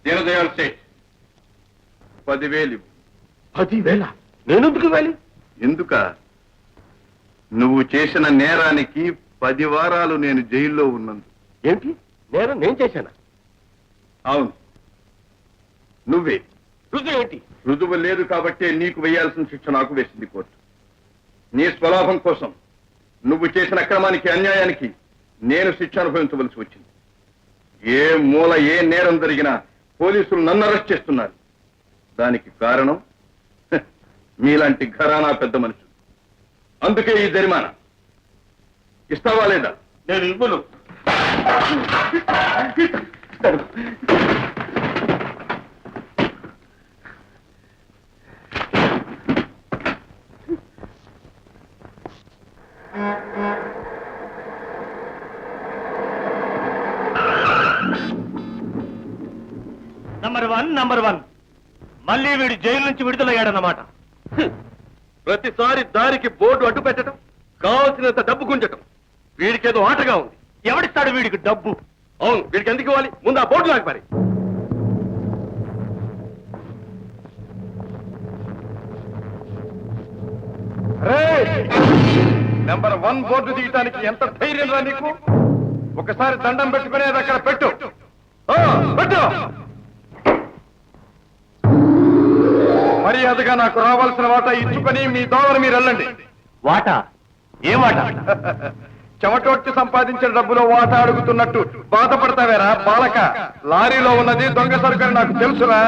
దీనదయాల్ సేఠ్ 10,000. 10,000? నేనెందుకు ఇవ్వాలి? ఎందుక? నువ్వు చేసిన నేరానికి 10 వారాలు నేను జైల్లో ఉన్నందు. ఏంటి నేరం నేను చేశానా? అవును, నువ్వే. రుజువు ఏంటి? రుజువు లేదు కాబట్టే నీకు వేయాల్సిన శిక్ష నాకు వేసింది కోర్టు. నీ స్వలాభం కోసం నువ్వు చేసిన అక్రమానికి, అన్యాయానికి నేను శిక్ష అనుభవించవలసి వచ్చింది. ఏ మూల ఏ నేరం జరిగినా పోలీసులు నన్ను అరెస్ట్ చేస్తున్నారు. దానికి కారణం మీలాంటి ఘరానా పెద్ద మనుషులు. అందుకే ఈ జరిమానా. ఇస్తావా లేదా? నేను ఇవ్వను. నంబర్ వన్ మళ్ళీ వీడు జైలు నుంచి విడుదలయ్యాడన్నమాట. ప్రతిసారి దారికి బోర్డు అడ్డు పెట్టడం, కావాల్సినంత డబ్బు గుంజటం వీడికేదో ఆటగా ఉంది. ఎవడిస్తాడు వీడికి డబ్బు? అవును, వీడికి ఎందుకు ఇవ్వాలి? ముందు ఆ బోర్డు నాకు మరి. నెంబర్ 1 బోర్డు తీయటానికి ఎంత ధైర్యం రా నీకు? ఒకసారి దండం పెట్టుకునేది అక్కడ పెట్టు. పెట్టు. మర్యాదగా నాకు రావాల్సిన వాటా ఇచ్చుకొని మీ దోవలు మీరు వెళ్ళండి. వాటా? ఏ వాటా? చెమటొచ్చి సంపాదించిన డబ్బులో వాటా అడుగుతున్నట్టు బాధపడతావేరా బాలక? లారీలో ఉన్నది దొంగ సరుకు నాకు తెలుసురా.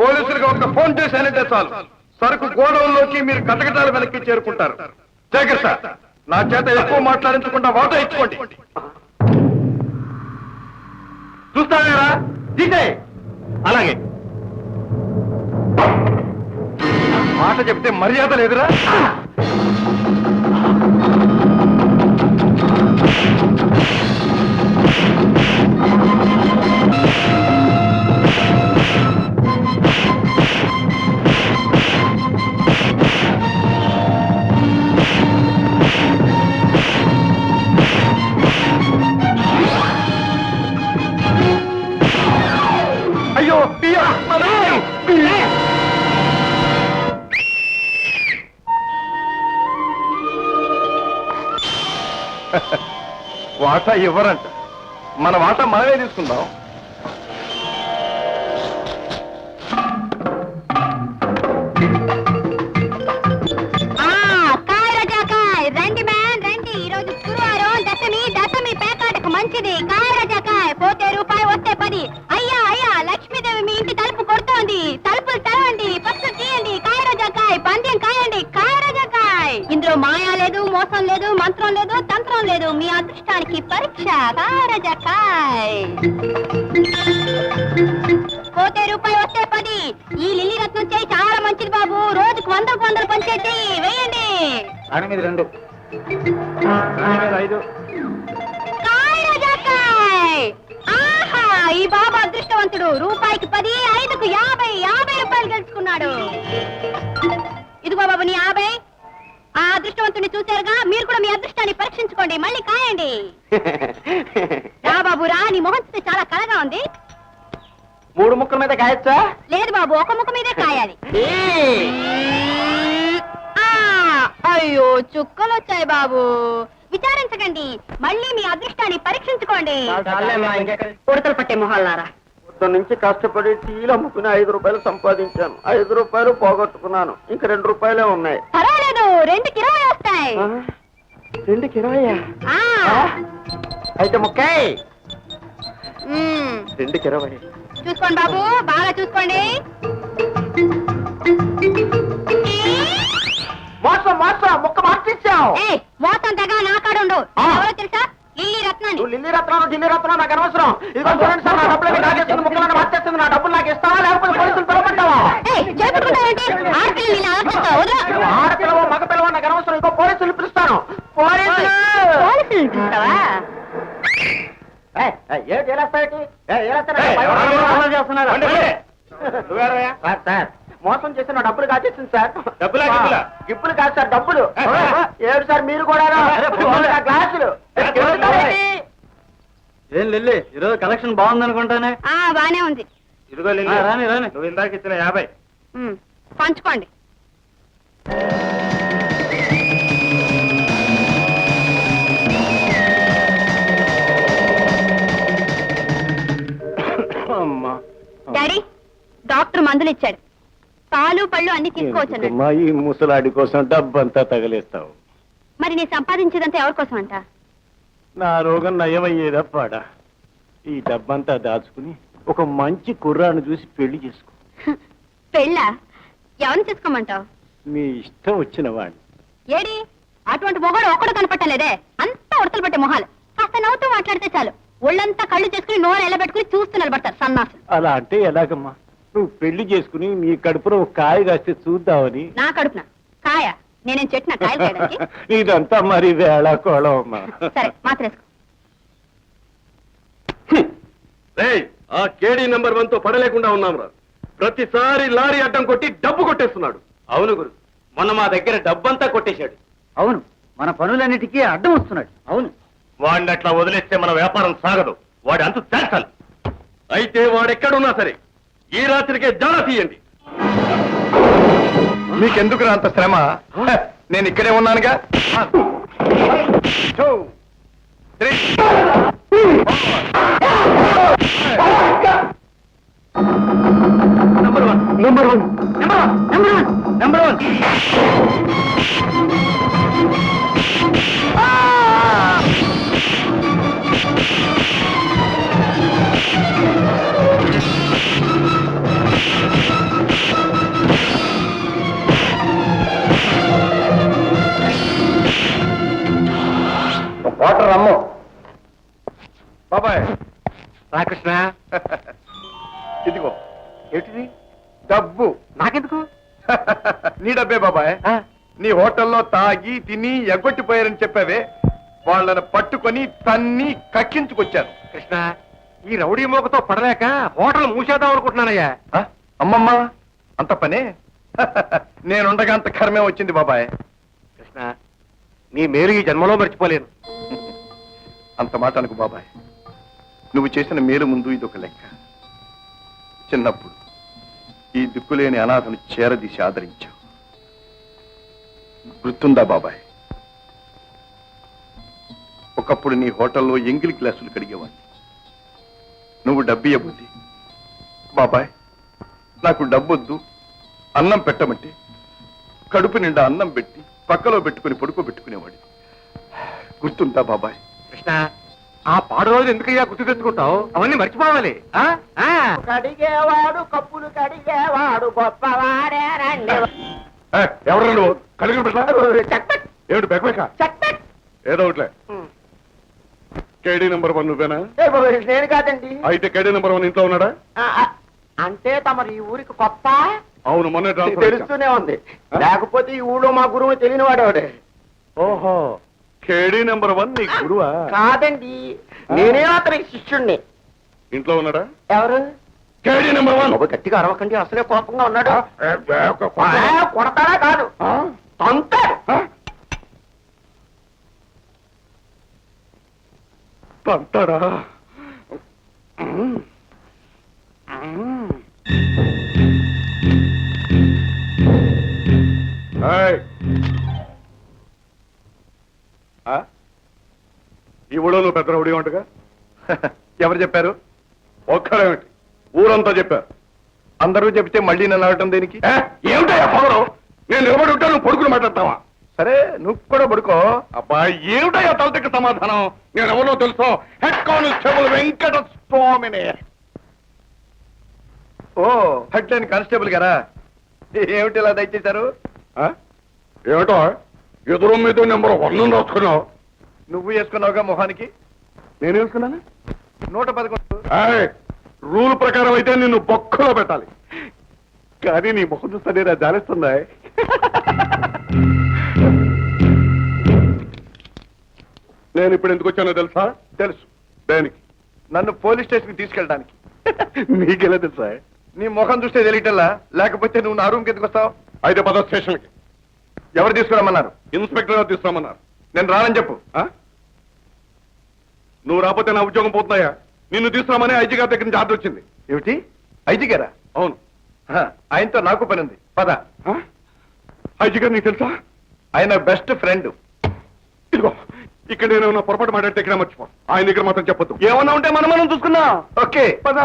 పోలీసులకు ఒక ఫోన్ చేశానంటే చాలు, సరుకు గోడౌన్లోకి మీరు కటకటాలు వెనక్కి చేరుకుంటారు. జాగ్రత్త, నా చేత ఎక్కువ మాట్లాడించకుండా వాటా ఇచ్చుకోండి. చూస్తావేరా? తీసే. అలాగే. మాట చెప్తే మర్యాద లేదురా. అయ్యో వాటా ఇవ్వరంట. మన వాటా మనమే తీసుకుందాం. రండి మ్యాన్ రండి. ఈరోజు గురువారం, దశమి పేకాటకు మంచిది. కాయరజాకాయ్ పోతే రూపాయి, వస్తే 10. అయ్యా లక్ష్మీదేవి మీ ఇంటి తలుపు కొడుతోంది. తలుపులు తెరవండి, పసుపు తీయండి. కాయరజాకాయ్ పందెం కాయండి. కాయరజాకాయ్. ఇందులో మాయా లేదు, మోసం లేదు, మంత్రం లేదు, తంత్రం లేదు. మీ అదృష్టానికి పరీక్ష. కాయరజాకాయ్ పోతే రూపాయి, వస్తే 10. ఈ లిల్లీ రత్నం చేయి చాలా మంచిది బాబు. రోజుకు 100 పంచేసి వేయండి. 8, 2, 5. ఆహా, ఈ బాబు అదృష్టవంతుడు. రూపాయికి 10, 5కు 50 రూపాయలు గెలుచుకున్నాడు. ఇదిగో బాబు నీ 50. ఆ అదృష్టవంతుడిని చూశారుగా, మీరు కూడా మీ అదృష్టాన్ని పరీక్షించుకోండి. మళ్ళీ కాయండి. రా బాబు రా, నీ మొహం చూస్తే చాలా కళగా ఉంది. 3 ముక్కల మీద కాయచ్చా? లేదు బాబు, ఒక ముక్క మీదే కాయాలి. అయ్యో చుక్కలు వచ్చాయి బాబు. విచారించకండి, మళ్ళీ మీ అదృష్టాన్ని పరీక్షించుకోండి. ఉడతలు పట్టే మొహాలారా. పొద్దున్న నుంచి కష్టపడి టీలు అమ్ముకుని 5 రూపాయలు సంపాదించాను. 5 రూపాయలు పోగొట్టుకున్నాను. ఇంకా 2 రూపాయలే ఉన్నాయి. పర్వాలేదు, 2కి 20 వస్తాయి. 2కి 20? అయితే ముక్కాయ్. 2కి 20. చూసుకోండి బాబు, బాగా చూసుకోండి. మోసం ముక్క మార్చేసావు. మోసం తెగ నా కాడుండు. ఎవరో తెలుసా? లిల్లీ రత్నాన్ని. ఢిల్లీ రత్నం నాకు అనవసరం. ఇదిగో చూడండి సార్, నా డబ్బులు నాకేస్తుంది, ముక్కలను మార్చేస్తుంది. నా డబ్బులు నాకు ఇస్తావా, లేకపోతే పోలీసులు పిలవమంటావా? ఆడపిల్లవో మగ పిల్లవో నాకు అనవసరం. ఇంకో పోలీసులు పిలుస్తాను. సార్ మోసం చేసిన డబ్బులు కాచేసింది సార్. గిప్పులు కాదు సార్, డబ్బులు. ఏడు సార్ మీరు కూడా గ్లాసులు. ఏం లిల్లీ, ఈరోజు కలెక్షన్ బాగుందనుకుంటానే. బానే ఉంది. ఇదిగో రాని రాని నువ్వు ఇందాక ఇచ్చిన 50. పంచుకోండి. అమ్మా డాడీ, డాక్టర్ మందులు ఇచ్చాడు. పాలు పళ్ళు అన్ని తీసుకోవచ్చు. ఈ ముసలాడి కోసం డబ్బంతా తగిలేస్తావు. మరి నీ సంపాదించేదంతా ఎవరి కోసం అంట? నా రోగం నయమయ్యేదప్పాడా. ఈ డబ్బంతా దాచుకుని ఒక మంచి కుర్రాన్ని చూసి పెళ్లి చేసుకో. పెళ్ళా? ఎవరిని చేసుకోమంటావు? మీ ఇష్టం వచ్చిన వాడిని. ఏడి, అటువంటి మొగాడు ఒక్కడు కనపట్టలేదే. అంతా ఉడతలు పట్టే మొహాలు. కాస్త నవ్వుతూ మాట్లాడితే చాలు, ఒళ్ళంతా కళ్ళు చేసుకుని నోరు ఎలా పెట్టుకుని చూస్తూ నిలబడతారు సన్నాసులు. అలా అంటే ఎలాగమ్మా? నువ్వు పెళ్లి చేసుకుని నీ కడుపులో ఒక కాయ కాస్తే చూద్దామని. నా కడుపున కాయ? నేనేం చెట్టిన కాయలు కాయడానికి? ఇదంతా మరి వేళ కోళం అమ్మా. సరే, మాత్రేసుకో. ఆ కేడీ నెంబర్ 1 తో పడలేకుండా ఉన్నాం రా. ప్రతిసారి లారీ అడ్డం కొట్టి డబ్బు కొట్టేస్తున్నాడు. అవును గురు, మొన్న మా దగ్గర డబ్బంతా కొట్టేశాడు. అవును, మన పనులన్నిటికీ అడ్డం వస్తున్నాడు. అవును, వాడిని అట్లా వదిలేస్తే మన వ్యాపారం సాగదు. వాడి అంతు తేల్చాలి. అయితే వాడెక్కడున్నా సరే ఈ రాత్రికే జాడ తీయండి. మీకెందుకురా అంత శ్రమ? నేను ఇక్కడే ఉన్నానుగా. 2, 3, 4. Number one. వాటర్ రమ్ము బాబాయ్. రాకృష్ణ, ఇదిగో ఏంటిది? డబ్బు. నాకెందుకు? నీ డబ్బే బాబాయ్. నీ హోటల్లో తాగి తిని ఎగ్గొట్టిపోయారని చెప్పావే, వాళ్ళని పట్టుకొని తన్ని కక్కించుకొచ్చాను. కృష్ణ, ఈ రౌడీ మోకతో పడలేక హోటల్ మూసేద్దాం అనుకుంటున్నానయ్యా. అమ్మమ్మ, అంత పనే? నేనుండగా అంత కర్మే వచ్చింది బాబాయ్. కృష్ణ, నీ మేలు ఈ జన్మలో మర్చిపోలేను. అంత మాట అనుకు బాబాయ్. నువ్వు చేసిన మేలు ముందు ఇదొక లెక్క. చిన్నప్పుడు ఈ దిక్కులేని అనాథను చేరదీసి ఆదరించావు. గుర్తుందా బాబాయ్? ఒకప్పుడు నీ హోటల్లో ఎంగిలి గ్లాసులు కడిగేవాడిని. నువ్వు డబ్బియ్యబోద్ది. బాబాయ్, నాకు డబ్బొద్దు, అన్నం పెట్టమంటే కడుపు నిండా అన్నం పెట్టి పక్కలో పెట్టుకుని పడుకోబెట్టుకునేవాడి. గుర్తుందా బాబాయ్? కృష్ణ, ఆ పాడు రోజు ఎందుకయ్యా గుర్తు తెచ్చుకుంటావు? అవన్నీ మర్చిపోవాలి. కడిగేవాడు కప్పులు కడిగేవాడు గొప్పవాడే. ఎవరు నువ్వు? కడుగు ఏమిటి బెక్క? ఏదో ఒకట్లే. కేడీ నెంబర్ 1 నువ్వేనా? నేను కాదండి. అయితే కేడీ నెంబర్ 1 ఇంట్లో ఉన్నాడా? అంటే తమరు ఈ ఊరికి కొత్త? అవును, మొన్న ట్రాన్స్ఫర్. తెలుస్తూనే ఉంది. లేకపోతే ఈ ఊళ్ళో మా గురువు తెలియని వాడేవాడే. ఓహో, కేడీ నెంబర్ 1 నీ గురువా? కాదండి, నేనే అతనికి శిష్యుణ్ణి. ఇంట్లో ఉన్నాడా? ఎవరు? కేడీ నెంబర్ 1. గట్టిగా అరవకండి, అసలే కోపంగా ఉన్నాడు. కొడతాడా? కాదు, తంతాడు. తంతాడా? ఈ ఊళ్ళో నువ్వు పెద్ద రౌడీ ఉంటగా? ఎవరు చెప్పారు? ఒక్కరేమిటి, ఊరంతా చెప్పారు. అందరూ చెప్తే మళ్ళీ నన్ను అడగటం దేనికి? ఏమిటయ్యా పొగరు? నేను నిలబడి ఉంటాను, నువ్వు పడుకుని మాట్లాడతావా? సరే, నువ్వు కూడా పడుకో. అబ్బా, ఏమిటయ్యా తలతిక్క సమాధానం? నేను ఎవరో తెలుసో, హెడ్ కానిస్టేబుల్ వెంకట స్వామిని. ఓ, హెడ్ లైన్ కానిస్టేబుల్ గారా? ఏమిటి ఇలా దయచేశారు? ఏమిటో ఎదురు మీద నెంబర్ 1 రాసుకున్నావు. నువ్వు వేసుకున్నావుగా మొహానికి. నేను వేసుకున్నాను. 111. రూల్ ప్రకారం అయితే నిన్ను బొక్కలో పెట్టాలి, కానీ నీ ముఖం చూస్తే నా జాలిస్తుందా? నేను ఇప్పుడు ఎందుకు వచ్చానో తెలుసా? తెలుసు. దేనికి? నన్ను పోలీస్ స్టేషన్కి తీసుకెళ్ళడానికి. నీకెలా తెలుసా? నీ ముఖం చూస్తే తెలియటల్లా, లేకపోతే నువ్వు నా రూమ్కి ఎందుకు వస్తావు? అయితే 10 స్టేషన్కి. ఎవరు తీసుకురామన్నారు? ఇన్స్పెక్టర్ గారు తీసుకురామన్నారు. నేను రానని చెప్పు. నువ్వు రాకపోతే నా ఉద్యోగం పోతున్నాయా? నిన్ను తీసుకురామని ఐజీ గారి దగ్గర నుంచి ఆర్డర్ వచ్చింది. ఏమిటి? ఐజీ గారా? అవును. ఆయనతో నాకు పని ఉంది, పద. ఐజీ గారు నీకు తెలుసా? ఆయన బెస్ట్ ఫ్రెండ్. ఇదిగో ఇక్కడ నేను పొరపాటు మాట్లాడితే ఇక్కడ మర్చిపో. ఆయన దగ్గర మాత్రం చెప్పొద్దు. ఏమన్నా ఉంటే మనం చూసుకుందాం. ఓకే పద.